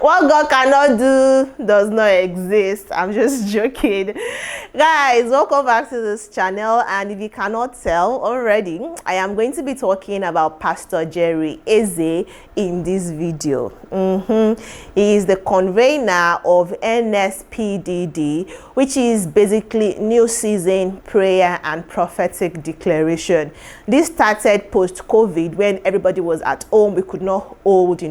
What God cannot do does not exist. I'm just joking. Guys, welcome back to this channel. And if you cannot tell already, I am going to be talking about Pastor Jerry Eze in this video. He is the convener of NSPDD, which is basically New Season Prayer and Prophetic Declaration. This started post-COVID when everybody was at home. We could not hold,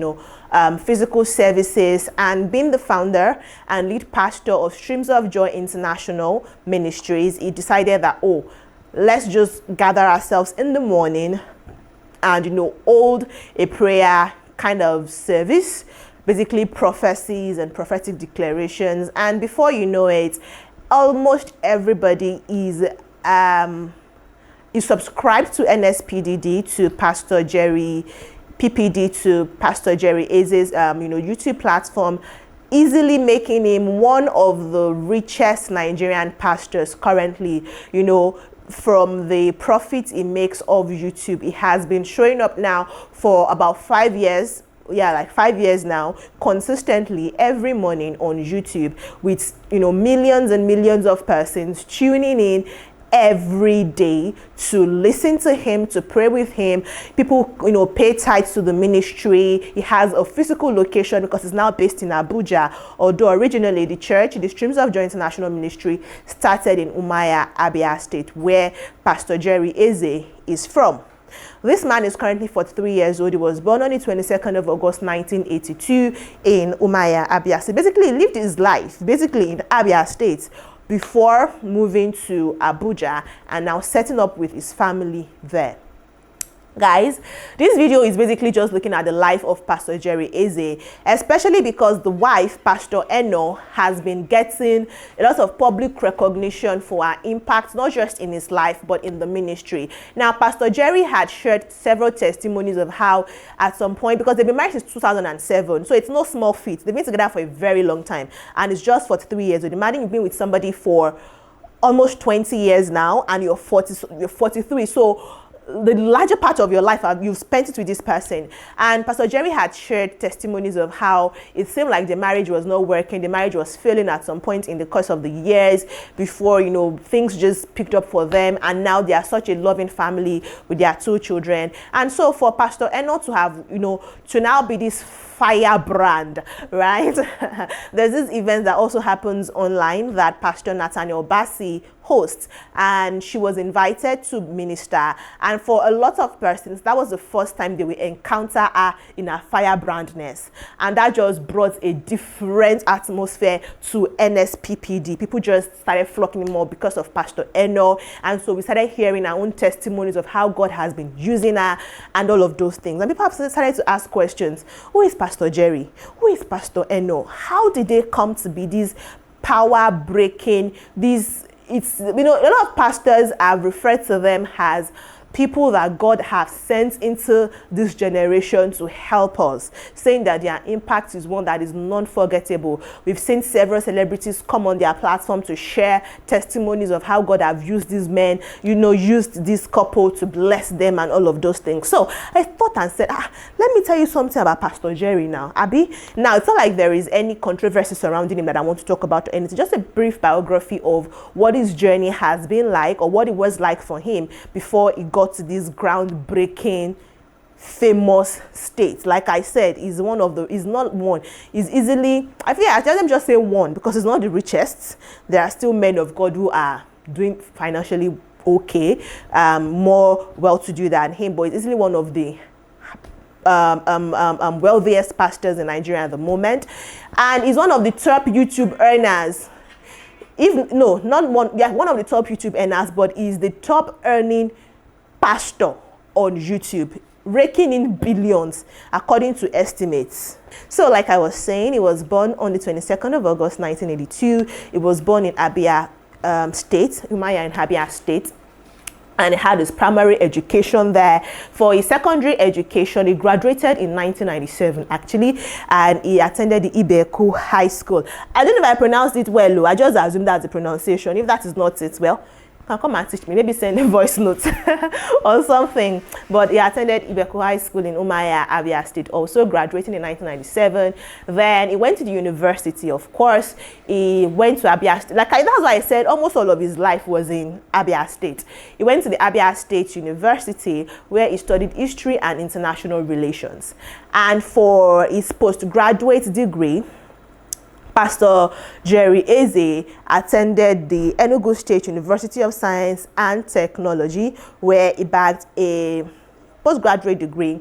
physical services, and being the founder and lead pastor of Streams of Joy International Ministries, he decided that, let's just gather ourselves in the morning and, hold a prayer kind of service, basically prophecies and prophetic declarations. And before you know it, almost everybody is subscribed to NSPDD, to Pastor Jerry PPD, to Pastor Jerry Eze's YouTube platform, easily making him one of the richest Nigerian pastors currently. From the profits he makes of YouTube, he has been showing up now for about 5 years. Like 5 years now, consistently every morning on YouTube, with millions and millions of persons tuning in every day to listen to him, to pray with him. People pay tithes to the ministry. He has a physical location because it's now based in Abuja, although originally the church, the Streams of Joy International Ministry, started in Umuahia, Abia State, where Pastor Jerry Eze is from. This man is currently 43 years old. He was born on the 22nd of August 1982 in Umuahia, Abia State. Basically, he lived his life in Abia State before moving to Abuja and now setting up with his family there. Guys, this video is basically just looking at the life of Pastor Jerry Eze, especially because the wife, Pastor Eno, has been getting a lot of public recognition for her impact, not just in his life, but in the ministry. Now, Pastor Jerry had shared several testimonies of how at some point, because they've been married since 2007, so it's no small feat. They've been together for a very long time, and it's just for 3 years. So imagine you've been with somebody for almost 20 years now, and you're 43. So the larger part of your life, you've spent it with this person. And Pastor Jerry had shared testimonies of how it seemed like the marriage was not working. The marriage was failing at some point in the course of the years before, things just picked up for them. And now they are such a loving family with their 2 children. And so for Pastor Eno to have, to now be this firebrand, right? There's this event that also happens online that Pastor Nathaniel Bassi hosts, and she was invited to minister. And for a lot of persons, that was the first time they will encounter her in her firebrandness, and that just brought a different atmosphere to NSPPD. People just started flocking more because of Pastor Eno, and so we started hearing our own testimonies of how God has been using her and all of those things. And people have started to ask questions: who is Pastor Jerry? Who is Pastor Eno? How did they come to be these power breaking, a lot of pastors have referred to them as people that God has sent into this generation to help us, saying that their impact is one that is non-forgettable. We've seen several celebrities come on their platform to share testimonies of how God have used these men, used this couple to bless them and all of those things. So I thought and said, let me tell you something about Pastor Jerry now, Abby. Now, it's not like there is any controversy surrounding him that I want to talk about or anything. Just a brief biography of what his journey has been like, or what it was like for him before he got to this groundbreaking, famous state. Like I said, he's easily, I think I tell them just say one, because he's not the richest. There are still men of God who are doing financially okay, more well-to-do than him, but he's easily one of the wealthiest pastors in Nigeria at the moment, and he's one of the top YouTube earners. One of the top YouTube earners, but he's the top earning pastor on YouTube, raking in billions according to estimates. So like I was saying, he was born on the 22nd of August 1982. He was born in Abia State, Umuahia in Abia State, and he had his primary education there. For his secondary education, he graduated in 1997 actually, and he attended the Ibeku High School. I don't know if I pronounced it well, I just assume that's the pronunciation. If that is not it, well, can come and teach me, maybe send a voice note or something. But he attended Ibeku High School in Umaya, Abia State, also graduating in 1997. Then he went to the university, of course. He went to Abia State. That's why I said almost all of his life was in Abia State. He went to the Abia State University, where he studied history and international relations. And for his postgraduate degree, Pastor Jerry Eze attended the Enugu State University of Science and Technology, where he bagged a postgraduate degree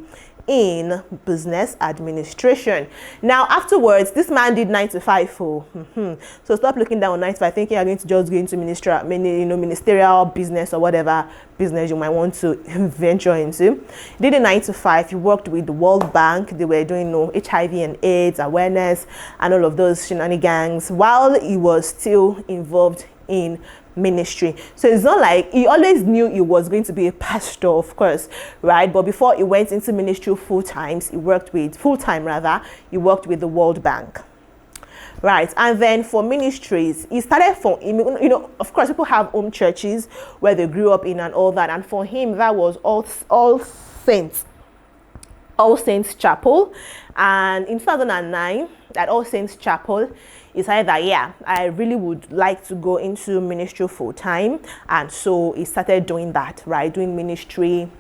in business administration. Now, afterwards, this man did 9 to 5. So stop looking down on 9 to 5, thinking you're going to just go into ministerial business or whatever business you might want to venture into. He did a 9 to 5. He worked with the World Bank. They were doing HIV and AIDS awareness and all of those shenanigans while he was still involved in ministry. So it's not like he always knew he was going to be a pastor, of course, right? But before he went into ministry full-time, he worked with the World Bank, right? And then for ministries, he started for, of course, people have home churches where they grew up in and all that, and for him that was All Saints Chapel. And in 2009, at All Saints Chapel, he said that, yeah, I really would like to go into ministry full time. And so he started doing that, right? Doing ministry,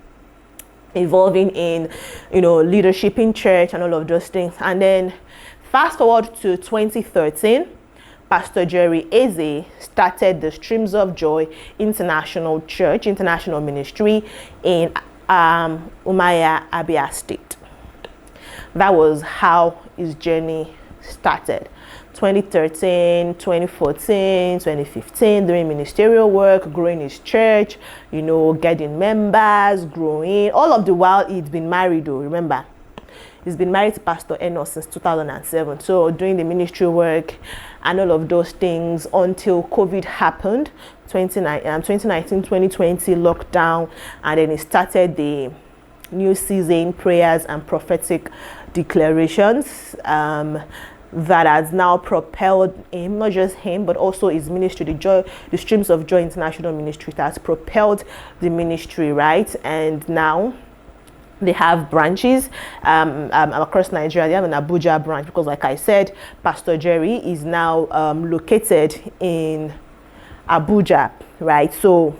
involving in, leadership in church and all of those things. And then fast forward to 2013, Pastor Jerry Eze started the Streams of Joy International Ministry in Umaya, Abia State. That was how his journey started. 2013, 2014, 2015, doing ministerial work, growing his church, getting members, growing. All of the while he'd been married, though, remember. He's been married to Pastor Enos since 2007. So doing the ministry work and all of those things until COVID happened, 2019, 2020 lockdown, and then he started the new season prayers and prophetic declarations that has now propelled him, not just him, but also his ministry, the Streams of Joy International Ministry, that has propelled the ministry, right? And now they have branches across Nigeria. They have an Abuja branch because, like I said, Pastor Jerry is now located in Abuja, right? So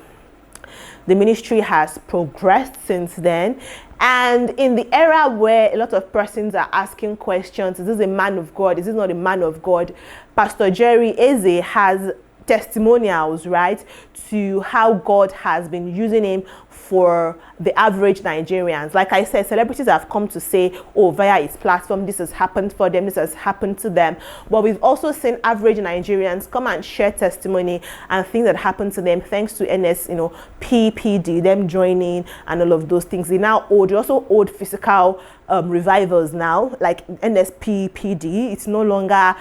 the ministry has progressed since then. And in the era where a lot of persons are asking questions, is this a man of God? Is this not a man of God? Pastor Jerry Eze has testimonials, right, to how God has been using him for the average Nigerians. Like I said, celebrities have come to say, oh, via his platform, this has happened for them, this has happened to them. But we've also seen average Nigerians come and share testimony and things that happened to them thanks to PPD, them joining and all of those things. They also hold physical revivals now, like NSPPD. It's no longer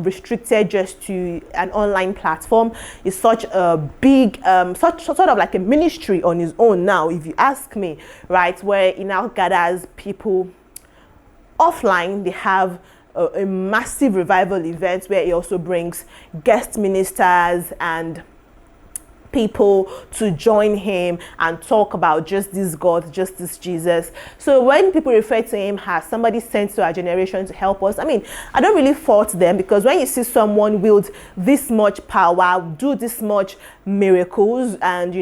restricted just to an online platform. It's such a big, sort of like a ministry on his own now, if you ask me, right? Where he now gathers people offline. They have a massive revival event where he also brings guest ministers and people to join him and talk about just this God, just this Jesus. So when people refer to him as somebody sent to our generation to help us, I mean, I don't really fault them, because when you see someone wield this much power, do this much miracles, and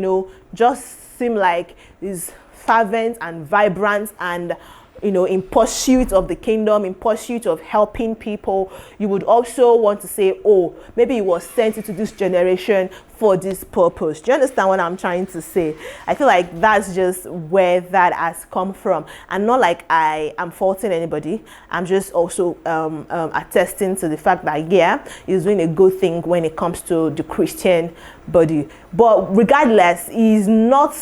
just seem like is fervent and vibrant and in pursuit of the kingdom, in pursuit of helping people, you would also want to say, oh, maybe he was sent into this generation for this purpose. Do you understand what I'm trying to say? I feel like that's just where that has come from, and not like I am faulting anybody. I'm just also attesting to the fact that, yeah, he's doing a good thing when it comes to the Christian body. But regardless, he's not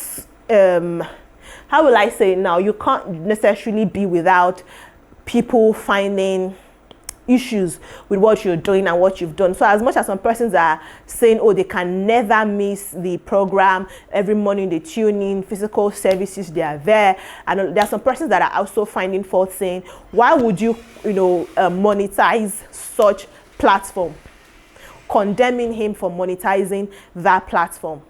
how will I say it now? You can't necessarily be without people finding issues with what you're doing and what you've done. So as much as some persons are saying, oh, they can never miss the program, every morning they tune in, physical services, they are there. And there are some persons that are also finding fault, saying, why would you, monetize such platform? Condemning him for monetizing that platform.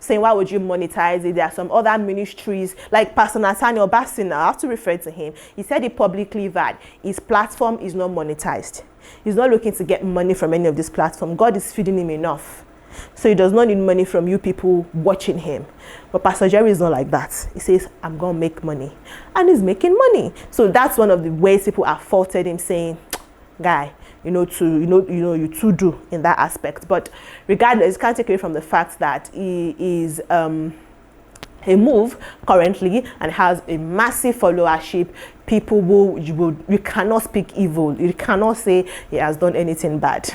saying, why would you monetize it? There are some other ministries, like Pastor Nathaniel Bassina, I have to refer to him. He said it publicly that his platform is not monetized. He's not looking to get money from any of this platform. God is feeding him enough. So he does not need money from you people watching him. But Pastor Jerry is not like that. He says, I'm going to make money. And he's making money. So that's one of the ways people have faulted him, saying, guy, you too do in that aspect. But regardless, you can't take away from the fact that he is a move currently and has a massive followership. People you cannot speak evil. You cannot say he has done anything bad.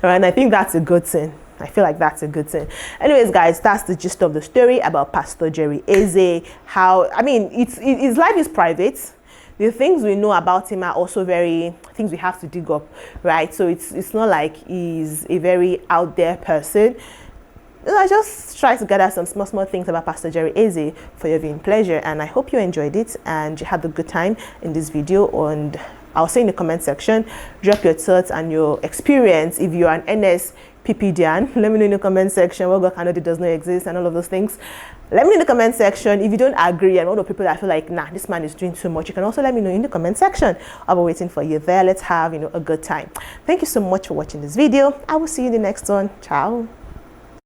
And I think that's a good thing. I feel like that's a good thing. Anyways, guys, that's the gist of the story about Pastor Jerry Eze. His life is private. The things we know about him are also things we have to dig up, right? So it's not like he's a very out there person. I just try to gather some small things about Pastor Jerry Eze for your viewing pleasure, and I hope you enjoyed it and you had a good time in this video. And I'll say in the comment section, drop your thoughts and your experience. If you're an NSPPDian, let me know in the comment section. What God cannot do does not exist and all of those things. Let me know in the comment section. If you don't agree and all the people that feel like, nah, this man is doing too much, you can also let me know in the comment section. I'll be waiting for you there. Let's have a good time. Thank you so much for watching this video. I will see you in the next one. Ciao.